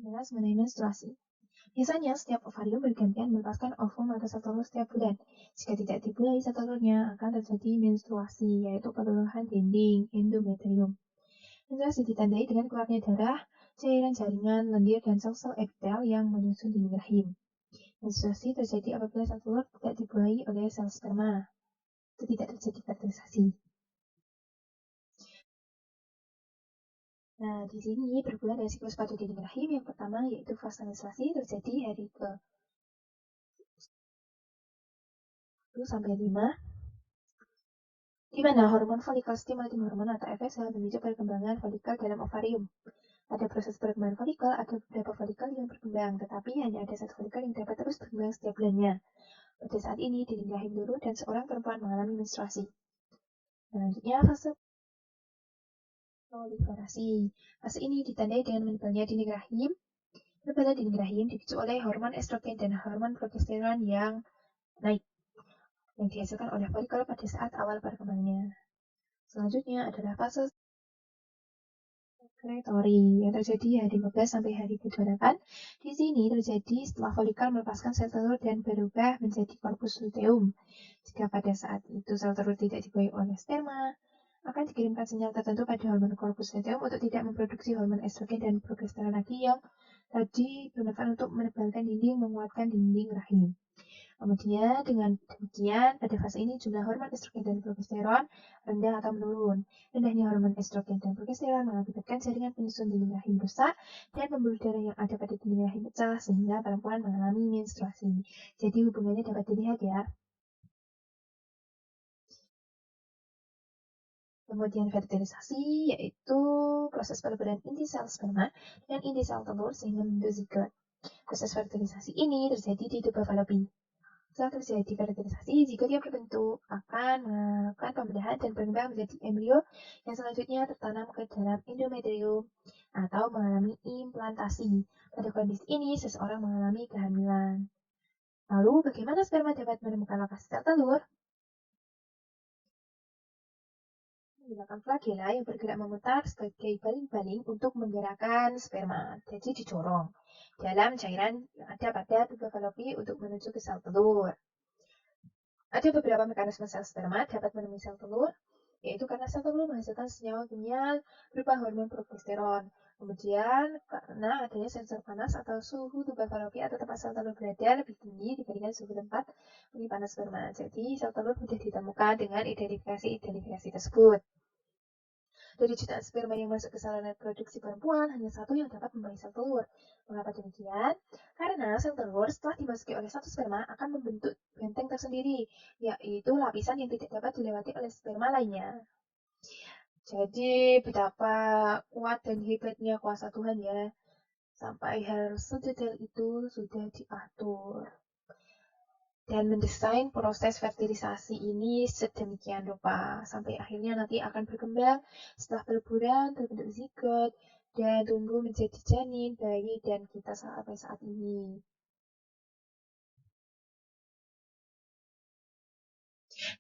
Mengenai menstruasi. Biasanya setiap ovarium bergantian melepaskan ovum atau sel telur setiap bulan. Jika tidak dibuahi sel telurnya, akan terjadi menstruasi, yaitu penurunan dinding endometrium. Menstruasi ditandai dengan keluarnya darah, cairan jaringan, lendir, dan sel-sel epitel yang menyusun dinding rahim. Menstruasi terjadi apabila sel telur tidak dibuahi oleh sel sperma. Itu tidak terjadi fertilisasi. Nah, di sini berbulan dari siklus pada dinding rahim. Yang pertama yaitu fase menstruasi terjadi hari ke-1 sampai 5, di mana hormon folikel stimulating hormone atau FSH memicu perkembangan folikel dalam ovarium. Pada proses perkembangan folikel, ada beberapa folikel yang berkembang, tetapi hanya ada satu folikel yang dapat terus berkembang setiap bulannya. Pada saat ini, dinding rahim turun dan seorang perempuan mengalami menstruasi. Selanjutnya, fase proliferasi. Fase ini ditandai dengan menebalnya dinding rahim. Penebalan dinding rahim dipicu oleh hormon estrogen dan hormon progesteron yang naik, yang dihasilkan oleh folikel pada saat awal perkembangannya. Selanjutnya adalah fase sekretory yang terjadi hari 15 sampai hari ke-8. Di sini terjadi setelah folikel melepaskan sel telur dan berubah menjadi korpus luteum. Jika pada saat itu sel telur tidak dibuahi oleh sperma, akan dikirimkan sinyal tertentu pada hormon korpus luteum untuk tidak memproduksi hormon estrogen dan progesteron lagi yang tadi bermanfaat untuk menebalkan dinding, menguatkan dinding rahim. Kemudian dengan demikian, pada fase ini jumlah hormon estrogen dan progesteron rendah atau menurun. Rendahnya hormon estrogen dan progesteron mengakibatkan jaringan penyusun dinding rahim rusak dan pembuluh darah yang ada pada dinding rahim pecah sehingga perempuan mengalami menstruasi. Jadi hubungannya dapat dilihat ya. Kemudian fertilisasi yaitu proses peleburan inti sel sperma dengan inti sel telur sehingga membentuk zigot. Proses fertilisasi ini terjadi di tuba Fallopi. Setelah terjadi fertilisasi, zigot yang berbentuk akan melakukan pembedahan dan berkembang menjadi embrio yang selanjutnya tertanam ke dalam endometrium atau mengalami implantasi. Pada kondisi ini, seseorang mengalami kehamilan. Lalu, bagaimana sperma dapat menemukan lokasi sel telur? Menggunakan flagela yang bergerak memutar sebagai baling-baling untuk menggerakkan sperma. Jadi didorong dalam cairan yang ada pada tuba Fallopi untuk menuju ke sel telur. Ada beberapa mekanisme sel sperma dapat menemui sel telur, yaitu karena sel telur menghasilkan senyawa kimia berupa hormon progesteron. Kemudian, karena adanya sensor panas atau suhu tuba Fallopi atau tempat sel telur berada lebih tinggi dibandingkan suhu tempat penyimpanan sperma. Jadi, sel telur mudah ditemukan dengan identifikasi tersebut. Dari jutaan sperma yang masuk ke saluran reproduksi perempuan, hanya satu yang dapat membayi sel telur. Mengapa demikian? Karena sel telur setelah dimasuki oleh satu sperma akan membentuk benteng tersendiri, yaitu lapisan yang tidak dapat dilewati oleh sperma lainnya. Jadi betapa kuat dan hebatnya kuasa Tuhan ya, sampai hal sedetail itu sudah diatur dan mendesain proses fertilisasi ini sedemikian rupa sampai akhirnya nanti akan berkembang setelah peleburan terbentuk zigot dan tumbuh menjadi janin, bayi, dan kita sampai saat ini.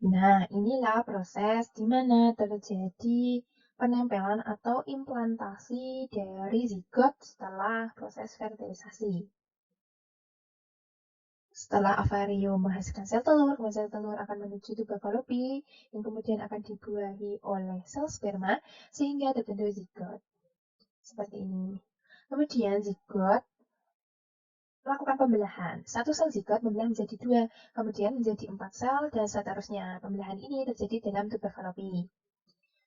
Nah, inilah proses di mana terjadi penempelan atau implantasi dari zigot setelah proses fertilisasi. Setelah ovarium menghasilkan sel telur, sel telur akan menuju tuba Fallopi yang kemudian akan dibuahi oleh sel sperma sehingga terbentuk zigot. Seperti ini. Kemudian zigot melakukan pembelahan. Satu sel zigot membelah menjadi 2, kemudian menjadi 4 sel, dan seterusnya. Pembelahan ini terjadi dalam tuba Fallopi.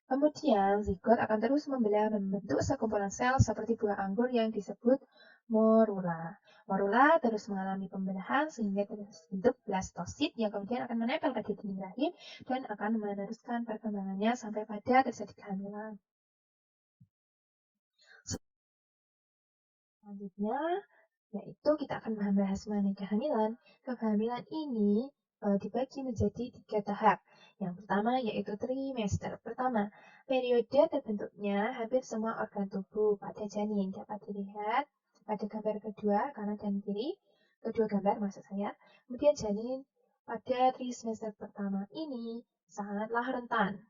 Kemudian zigot akan terus membentuk sekumpulan sel seperti buah anggur yang disebut morula. Morula terus mengalami pembelahan sehingga terbentuk blastosit yang kemudian akan menempel pada dinding rahim dan akan meneruskan perkembangannya sampai pada terjadi kehamilan. Selanjutnya, yaitu kita akan membahas mengenai kehamilan. Kehamilan ini dibagi menjadi 3 tahap. Yang pertama yaitu trimester. Pertama, periode terbentuknya hampir semua organ tubuh pada janin dapat dilihat pada gambar kedua, kanan dan kiri. Kedua gambar maksud saya. Kemudian janin pada trimester pertama ini sangatlah rentan.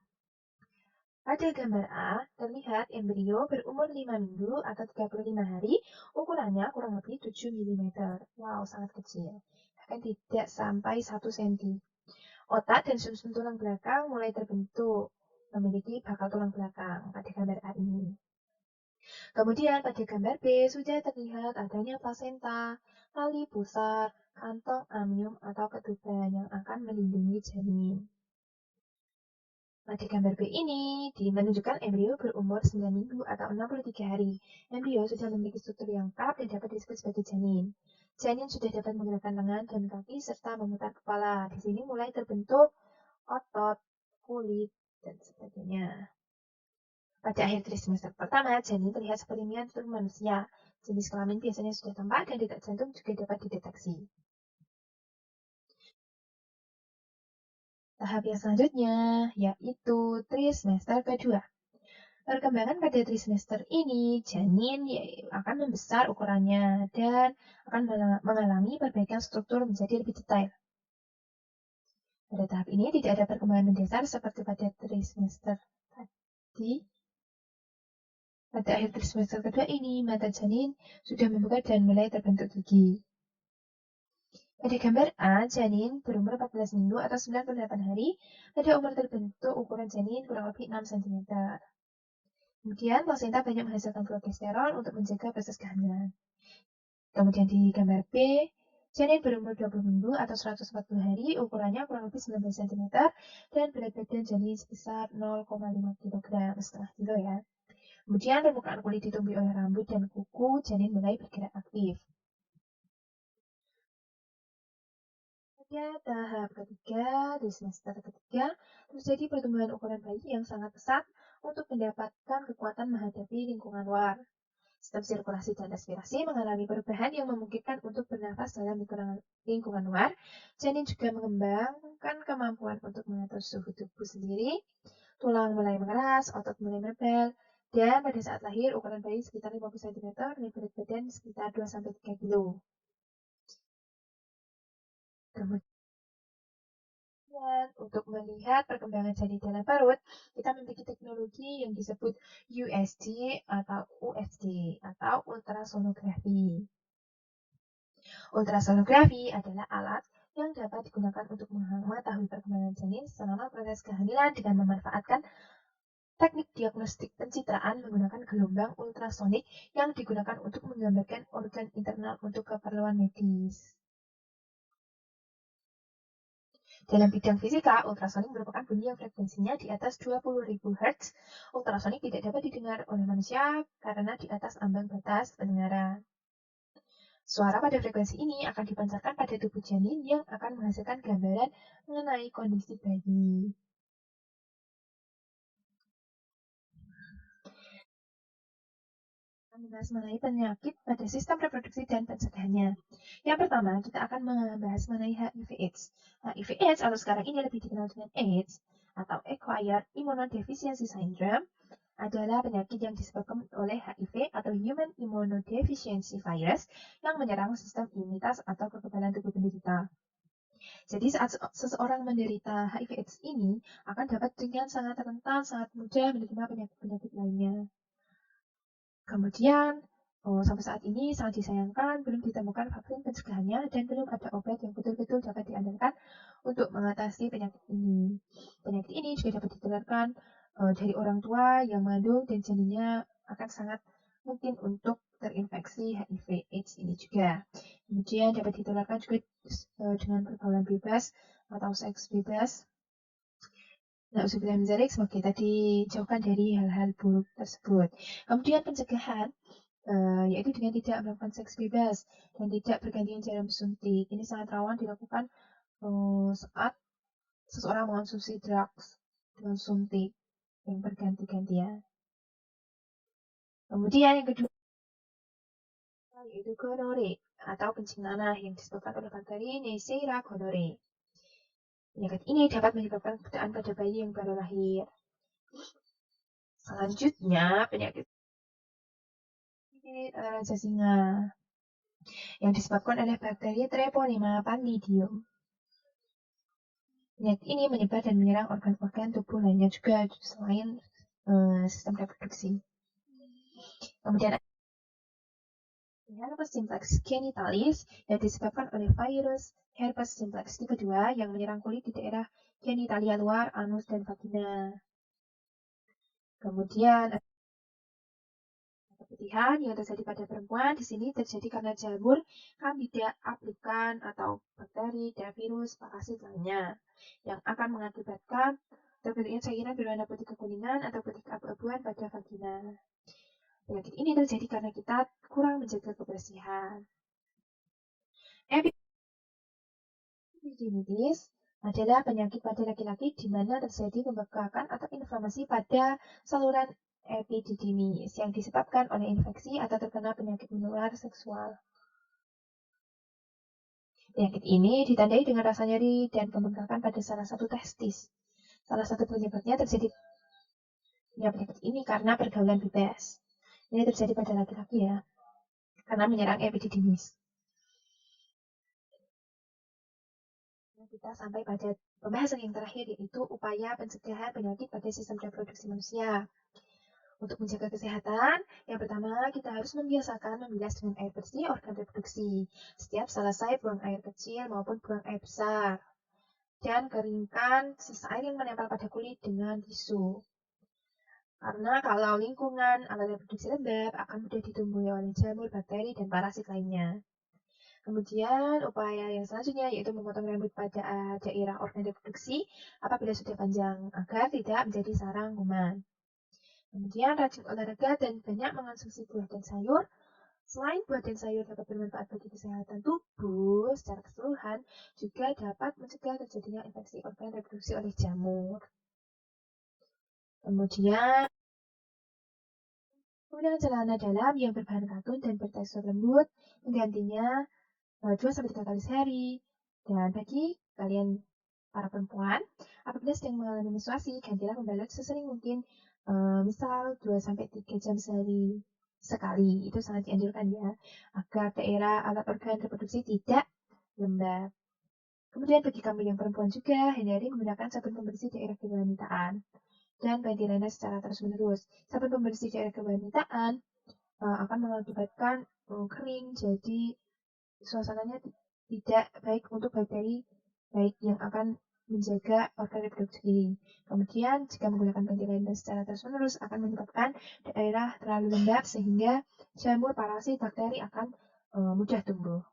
Pada gambar A, terlihat embrio berumur 5 minggu atau 35 hari, ukurannya kurang lebih 7 mm. Wow, sangat kecil. Bahkan tidak sampai 1 cm. Otak dan sumsum tulang belakang mulai terbentuk, memiliki bakal tulang belakang pada gambar A ini. Kemudian pada gambar B sudah terlihat adanya plasenta, tali pusar, kantong amnium atau ketuban yang akan melindungi janin. Pada gambar B ini menunjukkan embrio berumur 9 minggu atau 63 hari. Embrio sudah memiliki struktur yang lengkap dan dapat disebut sebagai janin. Janin sudah dapat menggerakkan lengan dan kaki serta memutar kepala. Di sini mulai terbentuk otot, kulit, dan sebagainya. Pada akhir trimester pertama, janin terlihat seperti miniatur manusia. Jenis kelamin biasanya sudah tampak dan detak jantung juga dapat dideteksi. Tahap yang selanjutnya yaitu trimester kedua. Perkembangan pada trimester ini, janin akan membesar ukurannya dan akan mengalami perbaikan struktur menjadi lebih detail. Pada tahap ini tidak ada perkembangan mendasar seperti pada trimester tadi. Pada akhir trimester kedua ini, mata janin sudah membuka dan mulai terbentuk gigi. Pada gambar A, janin berumur 14 minggu atau 98 hari. Pada umur terbentuk ukuran janin kurang lebih 6 cm. Kemudian, plasenta banyak menghasilkan progesteron untuk menjaga proses kehamilan. Kemudian di gambar B, janin berumur 20 minggu atau 140 hari, ukurannya kurang lebih 19 cm, dan berat badan janin sebesar 0,5 kg, setengah kilo ya. Kemudian permukaan kulit ditumbuhi oleh rambut dan kuku, janin mulai bergerak aktif. Pada tahap ketiga, di semester ketiga, terjadi pertumbuhan ukuran bayi yang sangat pesat untuk mendapatkan kekuatan menghadapi lingkungan luar. Sistem sirkulasi dan respirasi mengalami perubahan yang memungkinkan untuk bernafas dalam lingkungan luar. Janin juga mengembangkan kemampuan untuk mengatur suhu tubuh sendiri. Tulang mulai mengeras, otot mulai menebal, dan pada saat lahir ukuran bayi sekitar 50 cm dan berat badan sekitar 2-3 kg. Kemudian untuk melihat perkembangan janin dalam perut, kita memiliki teknologi yang disebut USG atau USG atau ultrasonografi. Ultrasonografi adalah alat yang dapat digunakan untuk mengetahui perkembangan janin selama proses kehamilan dengan memanfaatkan teknik diagnostik pencitraan menggunakan gelombang ultrasonik yang digunakan untuk menggambarkan organ internal untuk keperluan medis. Dalam bidang fisika, ultrasonik merupakan bunyi yang frekuensinya di atas 20.000 Hz. Ultrasonik tidak dapat didengar oleh manusia karena di atas ambang batas pendengaran. Suara pada frekuensi ini akan dipancarkan pada tubuh janin yang akan menghasilkan gambaran mengenai kondisi bayi. Membahas mengenai penyakit pada sistem reproduksi dan pencegahannya. Yang pertama, kita akan membahas mengenai HIV/AIDS. HIV/AIDS atau sekarang ini lebih dikenal dengan AIDS atau Acquired Immunodeficiency Syndrome adalah penyakit yang disebabkan oleh HIV atau Human Immunodeficiency Virus yang menyerang sistem imunitas atau kekebalan tubuh penderita. Jadi saat seseorang menderita HIV/AIDS ini akan dapat dengan sangat rentan, sangat mudah menerima penyakit-penyakit lainnya. Kemudian, sampai saat ini sangat disayangkan belum ditemukan vaksin pencegahannya dan belum ada obat yang betul-betul dapat diandalkan untuk mengatasi penyakit ini. Penyakit ini juga dapat ditularkan dari orang tua yang mengandung dan janinnya akan sangat mungkin untuk terinfeksi HIV/AIDS ini juga. Kemudian dapat ditularkan juga dengan pergaulan bebas atau seks bebas. Nauzubillah min dzalik, semoga kita dijauhkan dari hal-hal buruk tersebut. Kemudian pencegahan, yaitu dengan tidak melakukan seks bebas dan tidak bergantian jarum suntik. Ini sangat rawan dilakukan saat seseorang mengonsumsi drugs dengan suntik yang berganti-gantian. Kemudian yang kedua yaitu gonore atau kencing nanah yang disebabkan oleh bakteri Neisseria gonorrhoeae. Penyakit ini dapat menyebabkan kebutaan pada bayi yang baru lahir. Selanjutnya, penyakit raja singa yang disebabkan oleh bakteri Treponema pallidum. Penyakit ini menyebar dan menyerang organ-organ tubuh lainnya juga selain sistem reproduksi. Kemudian herpes simplex genitalis yang disebabkan oleh virus herpes simplex tipe 2 yang menyerang kulit di daerah genitalia luar, anus, dan vagina. Kemudian keputihan yang terjadi pada perempuan di sini terjadi karena jamur Candida albicans atau bakteri dan virus parasit lainnya yang akan mengakibatkan terbentuknya cairan berwarna putih kekuningan atau putih keabu-abuan pada vagina. Penyakit ini terjadi karena kita kurang menjaga kebersihan. Epididimitis adalah penyakit pada laki-laki di mana terjadi pembengkakan atau inflamasi pada saluran epididymis yang disebabkan oleh infeksi atau terkena penyakit menular seksual. Penyakit ini ditandai dengan rasa nyeri dan pembengkakan pada salah satu testis. Salah satu penyebabnya terjadi penyakit ini karena pergaulan bebas. Ini terjadi pada laki-laki ya, karena menyerang epididymis. Kita sampai pada pembahasan yang terakhir, yaitu upaya pencegahan penyakit pada sistem reproduksi manusia. Untuk menjaga kesehatan, yang pertama kita harus membiasakan membilas dengan air bersih organ reproduksi setiap selesai buang air kecil maupun buang air besar. Dan keringkan sisa air yang menempel pada kulit dengan tisu. Karena kalau lingkungan alat reproduksi lembab akan mudah ditumbuhi oleh jamur, bakteri, dan parasit lainnya. Kemudian upaya yang selanjutnya yaitu memotong rambut pada daerah organ reproduksi apabila sudah panjang agar tidak menjadi sarang kuman. Kemudian rajin olahraga dan banyak mengonsumsi buah dan sayur. Selain buah dan sayur dapat bermanfaat bagi kesehatan tubuh secara keseluruhan, juga dapat mencegah terjadinya infeksi organ reproduksi oleh jamur. Kemudian menggunakan celana dalam yang berbahan katun dan bertekstur lembut, menggantinya 2-3 kali sehari. Dan bagi kalian para perempuan, apabila sedang mengalami menstruasi, gantilah membalut sesering mungkin, misal 2-3 jam sehari sekali. Itu sangat dianjurkan ya, agar daerah alat organ reproduksi tidak lembab. Kemudian bagi kamu yang perempuan juga, hindari menggunakan sabun pembersih daerah kewanitaan dan ganti lainnya secara terus-menerus. Sabun pembersih daerah kewanitaan akan mengakibatkan kering, jadi suasananya tidak baik untuk bakteri baik yang akan menjaga organ reproduksi. Kemudian jika menggunakan ganti lainnya secara terus-menerus akan menyebabkan daerah terlalu lembab sehingga jamur, parasit, bakteri akan mudah tumbuh.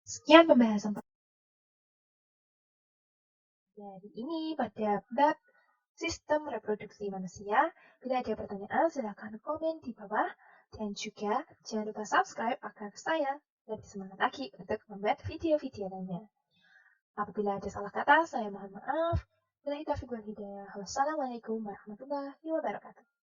Sekian pembahasan dari ini pada bab sistem reproduksi manusia. Bila ada pertanyaan, silakan komen di bawah. Dan juga jangan lupa subscribe agar saya lebih semangat lagi untuk membuat video-video lainnya. Apabila ada salah kata, saya mohon maaf. Wassalamualaikum warahmatullahi wabarakatuh.